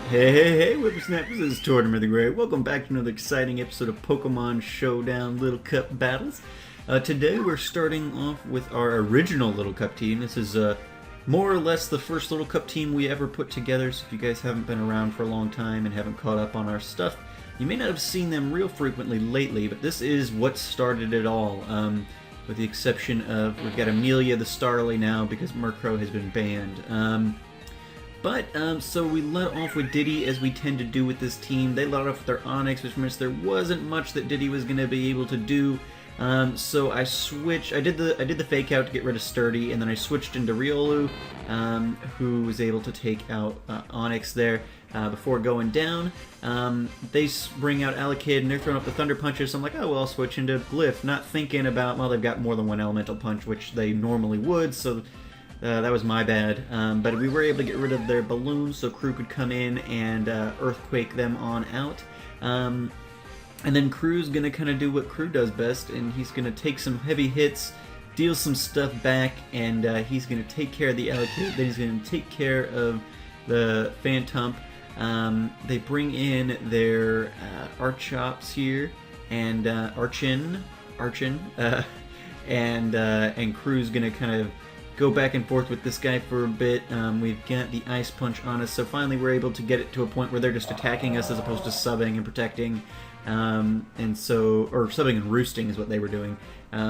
Hey, whippersnappers, this is Tortimer the Great. Welcome back to another exciting episode of Pokemon Showdown Little Cup Battles. Today we're starting off with our original Little Cup team. This is more or less the first Little Cup team we ever put together, so if you guys haven't been around for a long time and haven't caught up on our stuff, you may not have seen them real frequently lately, but this is what started it all. With the exception of, we've got Amelia the Starly now because Murkrow has been banned. So we let off with Diddy, as we tend to do with this team. They let off with their Onix, which means there wasn't much that Diddy was going to be able to do. So I switched. I did the fake out to get rid of Sturdy, and then I switched into Riolu, who was able to take out Onix there before going down. They bring out Alakid, and they're throwing up the Thunder Punches. So I'm like, oh well, I'll switch into Glyph, not thinking about, well, they've got more than one Elemental Punch, which they normally would. So. That was my bad, but we were able to get rid of their balloons so Crew could come in and Earthquake them on out. And then Crew's going to kind of do what Crew does best, and he's going to take some heavy hits, deal some stuff back, and he's going to take care of the Alakid, then he's going to take care of the Phantump. They bring in their Archops here, and Archon, and Crew's going to kind of go back and forth with this guy for a bit. We've got the Ice Punch on us, so finally we're able to get it to a point where they're just attacking us as opposed to subbing and protecting, or subbing and roosting is what they were doing.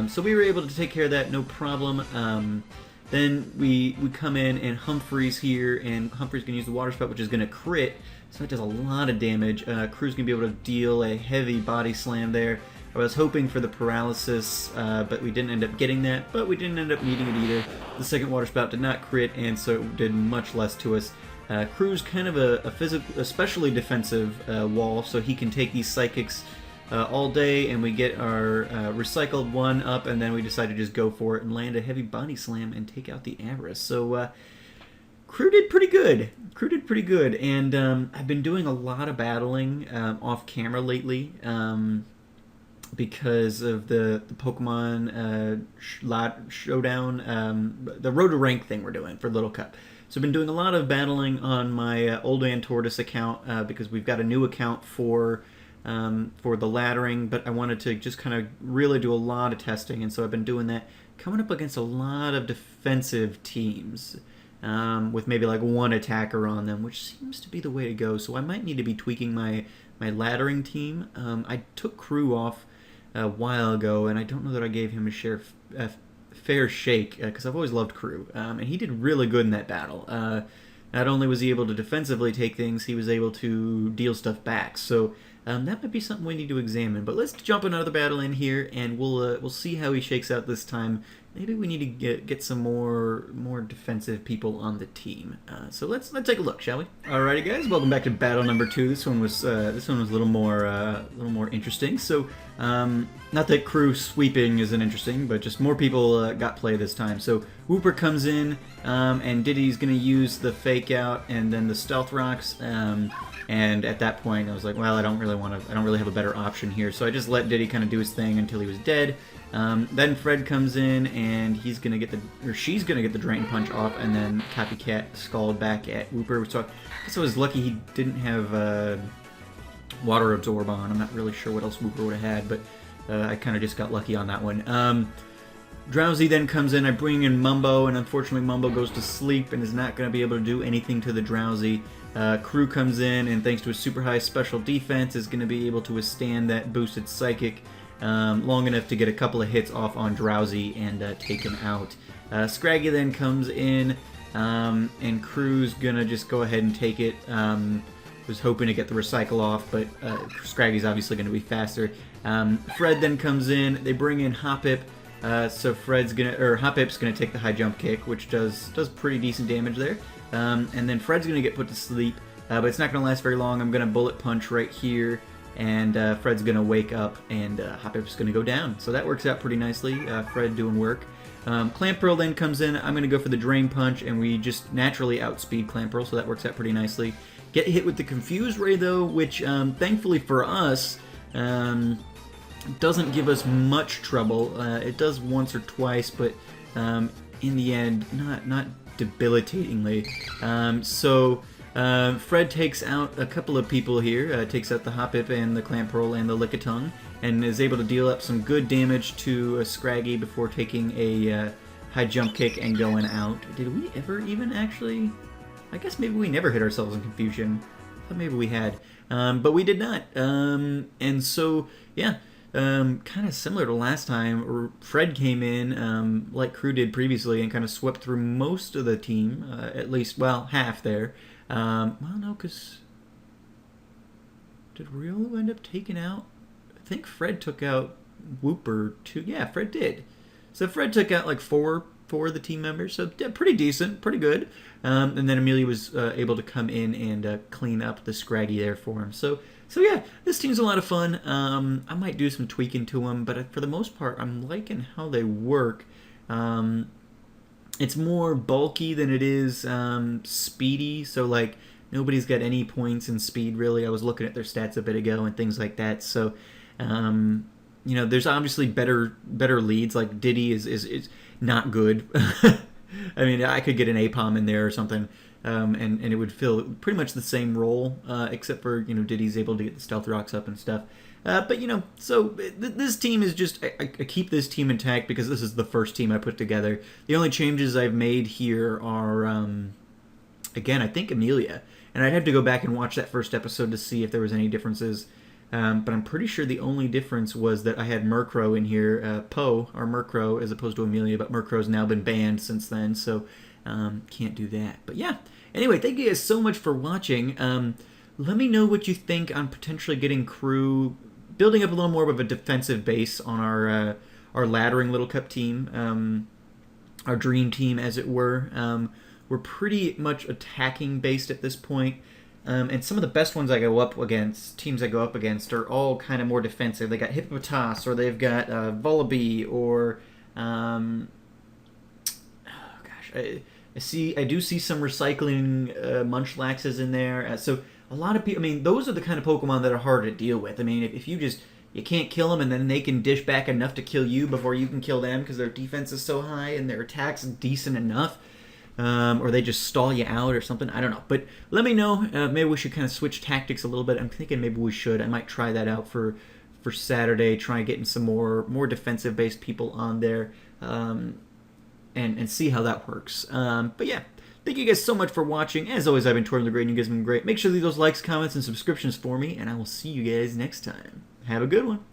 So we were able to take care of that, no problem. Then we come in, and Humphrey's here, and Humphrey's going to use the Water Spout, which is going to crit, so that does a lot of damage. Crew's going to be able to deal a heavy body slam there. I was hoping for the paralysis, but we didn't end up getting that, but we didn't end up needing it either. The second Water Spout did not crit, and so it did much less to us. Crew's kind of especially defensive wall, so he can take these Psychics all day, and we get our recycled one up, and then we decide to just go for it and land a heavy body slam and take out the Avarice. So Crew did pretty good. And I've been doing a lot of battling off camera lately. Because of the Pokemon Showdown, the Road to Rank thing we're doing for Little Cup. So I've been doing a lot of battling on my Old Man Tortoise account because we've got a new account for the laddering, but I wanted to just kind of really do a lot of testing, and so I've been doing that, coming up against a lot of defensive teams with maybe like one attacker on them, which seems to be the way to go. So I might need to be tweaking my laddering team. I took Crew off a while ago, and I don't know that I gave him a fair shake because I've always loved Crew, and he did really good in that battle. Not only was he able to defensively take things, he was able to deal stuff back. So that might be something we need to examine. But let's jump another battle in here, and we'll see how he shakes out this time. Maybe we need to get some more defensive people on the team. So let's take a look, shall we? Alrighty, guys, welcome back to battle number 2. This one was a little more interesting. So not that Crew sweeping isn't interesting, but just more people got play this time. So Wooper comes in, and Diddy's gonna use the fake out and then the Stealth Rocks. And at that point, I was like, well, I don't really have a better option here. So I just let Diddy kind of do his thing until he was dead. Then Fred comes in, and she's gonna get the Drain Punch off, and then Copycat Scald back at Wooper. So I guess I was lucky he didn't have Water Absorb on. I'm not really sure what else Wooper would have had, but I kind of just got lucky on that one. Drowsy then comes in. I bring in Mumbo, and unfortunately Mumbo goes to sleep and is not going to be able to do anything to the Drowsy. Crew comes in, and thanks to a super high special defense, is going to be able to withstand that boosted Psychic long enough to get a couple of hits off on Drowsy and take him out. Scraggy then comes in, and Crew's going to just go ahead and take it. Was hoping to get the recycle off, but Scraggy's obviously going to be faster. Fred then comes in. They bring in Hoppip, so Hoppip's gonna take the high jump kick, which does pretty decent damage there. And then Fred's gonna get put to sleep, but it's not gonna last very long. I'm gonna bullet punch right here, and Fred's gonna wake up, and Hoppip's gonna go down. So that works out pretty nicely. Fred doing work. Clamperl then comes in. I'm gonna go for the Drain Punch, and we just naturally outspeed Clamperl, so that works out pretty nicely. Get hit with the Confuse Ray though, which thankfully for us doesn't give us much trouble. It does once or twice, but in the end, not debilitatingly. So Fred takes out a couple of people here, takes out the Hoppip and the Clamperl and the Lickitung, and is able to deal up some good damage to Scraggy before taking a high jump kick and going out. Did we ever even actually... I guess maybe we never hit ourselves in confusion. I thought maybe we had. But we did not. And so, yeah, kind of similar to last time, Fred came in, like Crew did previously, and kind of swept through most of the team, at least, well, half there. Well, no, because... Did Riolu end up taking out... I think Fred took out Wooper, too. Yeah, Fred did. So Fred took out, like, four of the team members, so yeah, pretty decent, pretty good. And then Amelia was able to come in and clean up the Scraggy there for him. So yeah, this team's a lot of fun. I might do some tweaking to them, but for the most part, I'm liking how they work. It's more bulky than it is speedy, so like nobody's got any points in speed really. I was looking at their stats a bit ago and things like that. So you know, there's obviously better leads. Like Diddy is not good. I mean, I could get an Apom in there or something, and it would fill pretty much the same role, except for, you know, Diddy's able to get the Stealth Rocks up and stuff. But, you know, so this team is just... I keep this team intact because this is the first team I put together. The only changes I've made here are, again, I think Amelia. And I'd have to go back and watch that first episode to see if there was any differences. But I'm pretty sure the only difference was that I had Murkrow in here, Poe, or Murkrow, as opposed to Amelia, but Murkrow's now been banned since then, so can't do that. But yeah, anyway, thank you guys so much for watching. Let me know what you think on potentially getting Crew, building up a little more of a defensive base on our laddering Little Cup team, our dream team, as it were. We're pretty much attacking based at this point. And some of the best ones I go up against, teams I go up against, are all kind of more defensive. They got Hippopotas, or they've got Vullaby, or oh gosh, I do see some recycling Munchlaxes in there. So a lot of people, I mean, those are the kind of Pokemon that are hard to deal with. I mean, if you can't kill them, and then they can dish back enough to kill you before you can kill them because their defense is so high and their attack's decent enough. Or they just stall you out or something. I don't know. But let me know. Maybe we should kind of switch tactics a little bit. I'm thinking maybe we should. I might try that out for Saturday. Try getting some more defensive-based people on there and see how that works. But yeah, thank you guys so much for watching. As always, I've been Tortimer the Great, and you guys have been great. Make sure to leave those likes, comments, and subscriptions for me, and I will see you guys next time. Have a good one.